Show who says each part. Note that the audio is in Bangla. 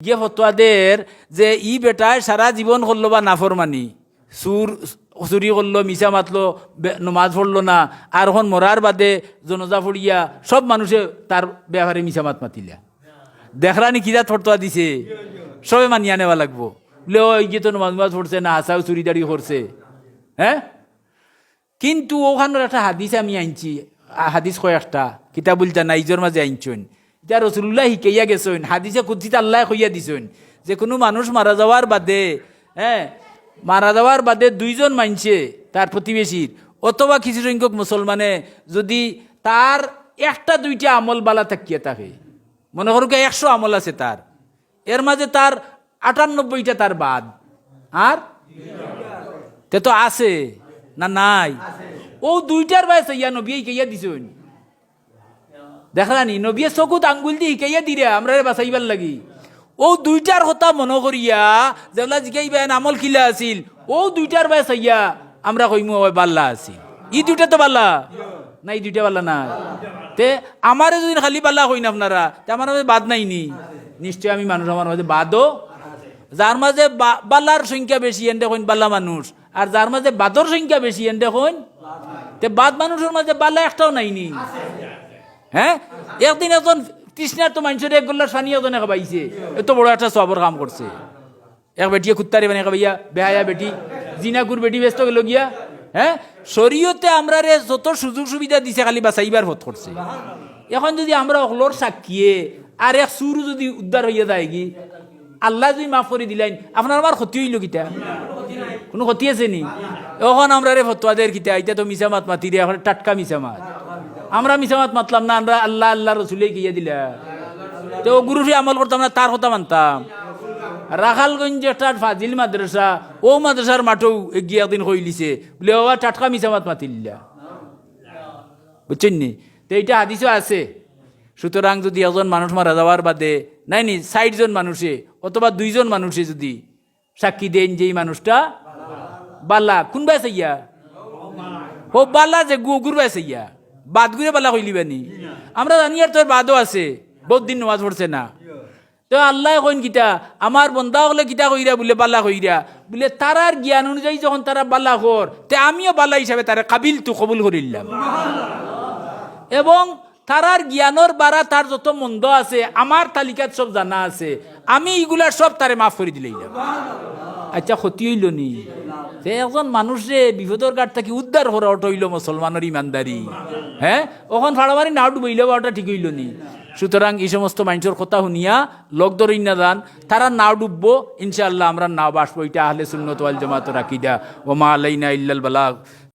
Speaker 1: গিয়ে ফতোয়াদের যে ই বেটায় সারা জীবন করলো বা নাফরমানি, চুরি করলো, মিছা মাতলো, নমাজ পড়লো না, আর এখন মরার বাদে জনজা ফুড়িয়া সব মানুষে তার ব্যবহারে মিছা মাত মাতিলা। দেখরানি কিরা ফতোয়া দিছে, সবে মানিয়া নেওয়া লাগবো। বলে ওই গিয়ে তো নমাজ পড়ছে না, হাসাও চুরি দাঁড়ি করছে। হ্যাঁ, কিন্তু ওখানের একটা হাদিস আমি আনছি, হাদিস কয়েকটা কিতাবুল জানাইজের মাঝে আনছেন। এটা রসুল্লাহ শিকাইয়া গেছেন, হাদিসে কুদ্সিত আল্লাহ কইয়া দিছেন যে কোনো মানুষ মারা যাওয়ার বাদে, হ্যাঁ, মারা যাওয়ার বাদে দুইজন মানছে তার প্রতিবেশীর অথবা কিছু সংখ্যক মুসলমানে যদি তার একটা দুইটা আমল বালা থাকিয়া থাকে, মনে করুক 100 আমল আছে তার, এর মাঝে তার 98টা তার বাদ, আর তে তো আছে না নাই, ও দুইটার বয়সে ইয়া নবী কেইয়া দিছেন। দেখলানি নবী চকুত আঙ্গুল দিয়ে শিকাইয়া দিলে আমরা বাঁচাইবার লাগি। ও দুইটার কথা মনে করিয়া যেগুলা জিকাইবেন আমল খিলা আছিল, ও দুইটার বয়স ইয়া আমরা কইমু বাল্লা আছিল। ই দুইটা তো বাল্লা না, এই দুইটা বাল্লা না। তে আমারে যদি খালি বাল্লা কইন আপনারা, তে আমার মাঝে বাদ নাইনি, নিশ্চয় আমি মানুষ আমার মাঝে বাদও, যার মাঝে বাল্লার সংখ্যা বেশি এন দেখুন বাল্লা মানুষ, আর যার মাঝে বাদর সংখ্যা বেশি এন দেখুন তে বাদ মানুষের মাঝে বাল্লা একটাও নাইনি। হ্যাঁ, একদিন একজন তৃষ্ণার তো মানুষের এক গোল্লার সানি একজনে খাবাইছে, এত বড় একটা সবর কাম করছে। এক বেটিয়ে কুত্তারে বানিয়ে খাবাইয়া, বেহায়া বেটি, জিনাকুর বেটি ব্যস্ত গেল গিয়া। হ্যাঁ, শরীয়তে আমরা রে যত সুযোগ সুবিধা দিছে খালি বাঁচাইবার পথ করছে। এখন যদি আমরা অকলোর সাক্ষিয়ে আর এক সুর যদি উদ্ধার হইয়া যায় কি, আল্লাহ যদি মাফ করে দিলেন, আপনার আমার ক্ষতি হইল কিতা? কোনো ক্ষতি আছে নি? এখন আমরা রে ফতোয়াদের কিতা, এটা তো মিছা মাত মাতি রে, এখন টাটকা মিছা মাত। আমরা মিছামাত মাতলাম না, আমরা আল্লাহ আল্লাহ রসুলে গিয়ে দিলা, তো গুরুরে আমল করতাম না, তার কথা মানতাম। রাখালগঞ্জ একটা ফাজিল মাদ্রাসা, ও মাদ্রাসার মাঠেও গিয়ে একদিন কইলিছে বলে ও টাটকা মিছামাত মাতিল্লা, বুঝছেন নি? তো এইটা হাদিসও আছে। সুতরাং যদি একজন মানুষ মারা যাওয়ার বাদে নাই নি 60 জন মানুষে অথবা 2 জন মানুষে যদি সাক্ষী দেন যে এই মানুষটা বাল্লা, কোন বাই চাইয়া ও বাল্লা যে গুর বাই চাইয়া বাদ ঘুরে পালা কইলিবানি, আমরা জানি আর তোর বাদও আছে, বহুত দিন নামাজ পড়ছে না। তো আল্লাহ কইন কিতা, আমার বন্ধা হলে কিতা কইরা বলে বাল্লা কইরা বলে, তারার জ্ঞান অনুযায়ী যখন তারা বাল্লা কর, তে আমিও বাল্লা হিসাবে তারা কাবিল তু কবুল করিলাম, এবং তারার জ্ঞানের বাড়া তার যত মন্দ আছে আমার তালিকাত সব জানা আছে, আমি এগুলার সব তারে মাফ করে দিলাম। আচ্ছা, ক্ষতি হইল নি? সে একজন মানুষে বিপদর কাঠ থাকি উদ্ধার করা ওটা হইল মুসলমানের ইমানদারি। হ্যাঁ, ওখান ফাড়ামারি নাও ডুবাইল ওটা ঠিক হইল নি? সুতরাং এই সমস্ত মানুষের কথা শুনিয়া লোক ধরেই না যান, তারা নাও ডুববো, ইনশাআল্লাহ আমরা নাও বাসবো। এটা আহলে সুন্নাত ওয়াল জামাত রাকিদা, ওয়া মা আলাইনা ইল্লাল বালাগ।